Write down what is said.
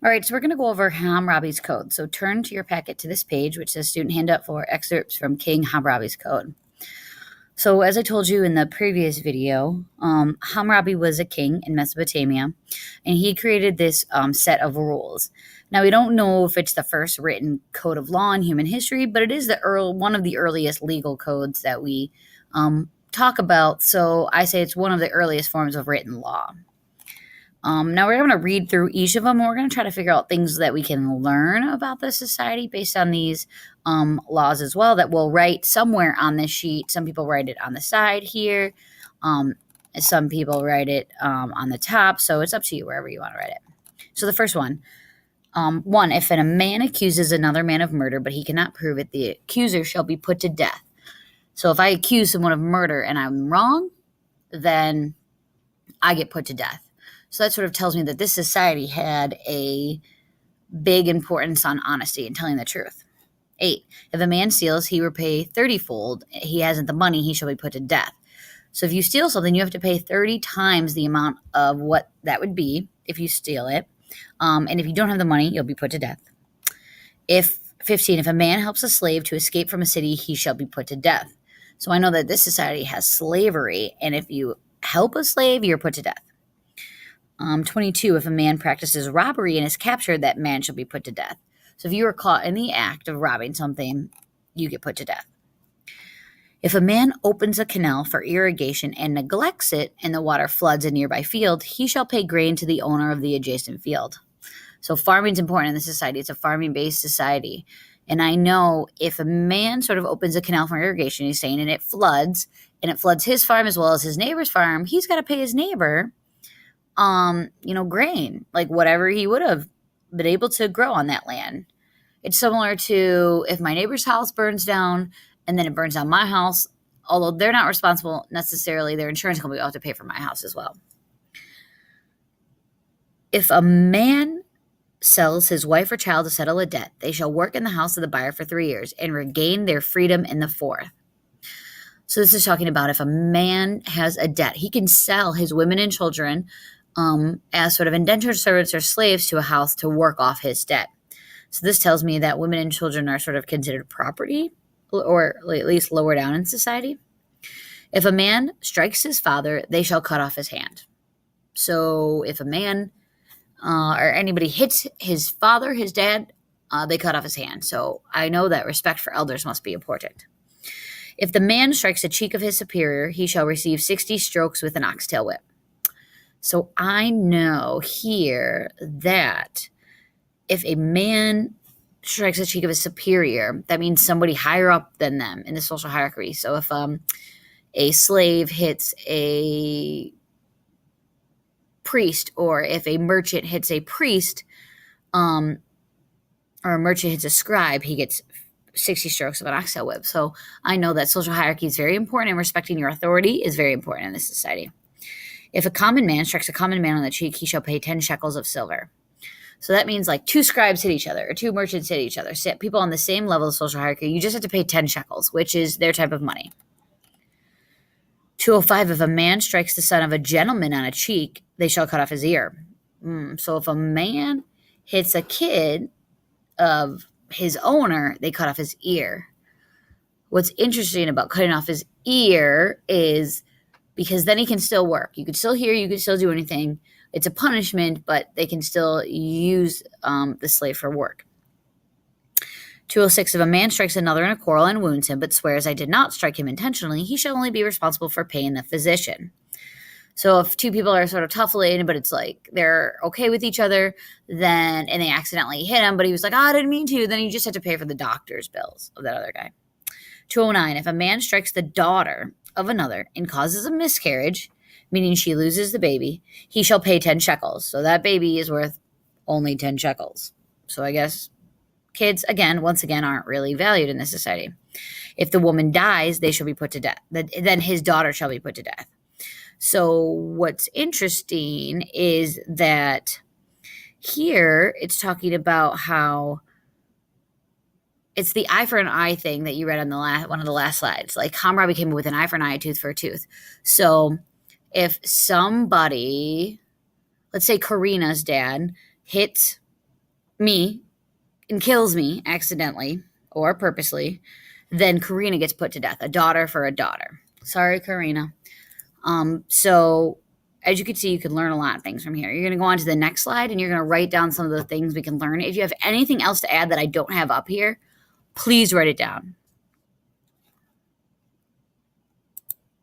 All right, so we're going to go over Hammurabi's Code. So turn to your packet to this page, which says Student Handout for Excerpts from King Hammurabi's Code. So as I told you in the previous video, Hammurabi was a king in Mesopotamia, and he created this set of rules. Now, we don't know if it's the first written code of law in human history, but it is one of the earliest legal codes that we talk about. So I say it's one of the earliest forms of written law. Now we're going to read through each of them, and we're going to try to figure out things that we can learn about the society based on these laws as well that we'll write somewhere on this sheet. Some people write it on the side here. Some people write it on the top. So it's up to you wherever you want to write it. So the first one. If a man accuses another man of murder, but he cannot prove it, the accuser shall be put to death. So if I accuse someone of murder and I'm wrong, then I get put to death. So that sort of tells me that this society had a big importance on honesty and telling the truth. 8, if a man steals, he will pay 30-fold. He hasn't the money, he shall be put to death. So if you steal something, you have to pay 30 times the amount of what that would be if you steal it. And if you don't have the money, you'll be put to death. 15, if a man helps a slave to escape from a city, he shall be put to death. So I know that this society has slavery, and if you help a slave, you're put to death. 22, if a man practices robbery and is captured, that man shall be put to death. So if you are caught in the act of robbing something, you get put to death. If a man opens a canal for irrigation and neglects it and the water floods a nearby field, he shall pay grain to the owner of the adjacent field. So farming is important in this society. It's a farming-based society. And I know if a man sort of opens a canal for irrigation, he's saying, and it floods his farm as well as his neighbor's farm, he's got to pay his neighbor grain, like whatever he would have been able to grow on that land. It's similar to if my neighbor's house burns down and then it burns down my house, although they're not responsible necessarily, their insurance company will have to pay for my house as well. If a man sells his wife or child to settle a debt, they shall work in the house of the buyer for 3 years and regain their freedom in the 4th. So this is talking about if a man has a debt, he can sell his women and children as sort of indentured servants or slaves to a house to work off his debt. So this tells me that women and children are sort of considered property, or at least lower down in society. If a man strikes his father, they shall cut off his hand. So if a man or anybody hits his father, his dad, they cut off his hand. So I know that respect for elders must be important. If the man strikes the cheek of his superior, he shall receive 60 strokes with an oxtail whip. So I know here that if a man strikes the cheek of his superior, that means somebody higher up than them in the social hierarchy. So if a slave hits a priest, or if a merchant hits a priest, or a merchant hits a scribe, he gets 60 strokes of an oxtail whip. So I know that social hierarchy is very important, and respecting your authority is very important in this society. If a common man strikes a common man on the cheek, he shall pay 10 shekels of silver. So that means like 2 scribes hit each other, or 2 merchants hit each other. So people on the same level of social hierarchy, you just have to pay 10 shekels, which is their type of money. 205, if a man strikes the son of a gentleman on a cheek, they shall cut off his ear. So if a man hits a kid of his owner, they cut off his ear. What's interesting about cutting off his ear is because then he can still work. You can still hear, you can still do anything. It's a punishment, but they can still use the slave for work. 206, if a man strikes another in a quarrel and wounds him, but swears, I did not strike him intentionally, he shall only be responsible for paying the physician. So if 2 people are sort of tussling, but it's like they're okay with each other, and they accidentally hit him, but he was like, I didn't mean to, then you just have to pay for the doctor's bills of that other guy. 209, if a man strikes the daughter of another and causes a miscarriage, meaning she loses the baby, he shall pay 10 shekels. So that baby is worth only 10 shekels. So I guess kids, once again, aren't really valued in this society. If the woman dies, they shall be put to death. Then his daughter shall be put to death. So what's interesting is that here it's talking about how it's the eye for an eye thing that you read on one of the last slides. Like Hammurabi came up with an eye for an eye, a tooth for a tooth. So if somebody, let's say Karina's dad, hits me and kills me accidentally or purposely, then Karina gets put to death. A daughter for a daughter. Sorry, Karina. So as you can see, you can learn a lot of things from here. You're going to go on to the next slide and you're going to write down some of the things we can learn. If you have anything else to add that I don't have up here, please write it down.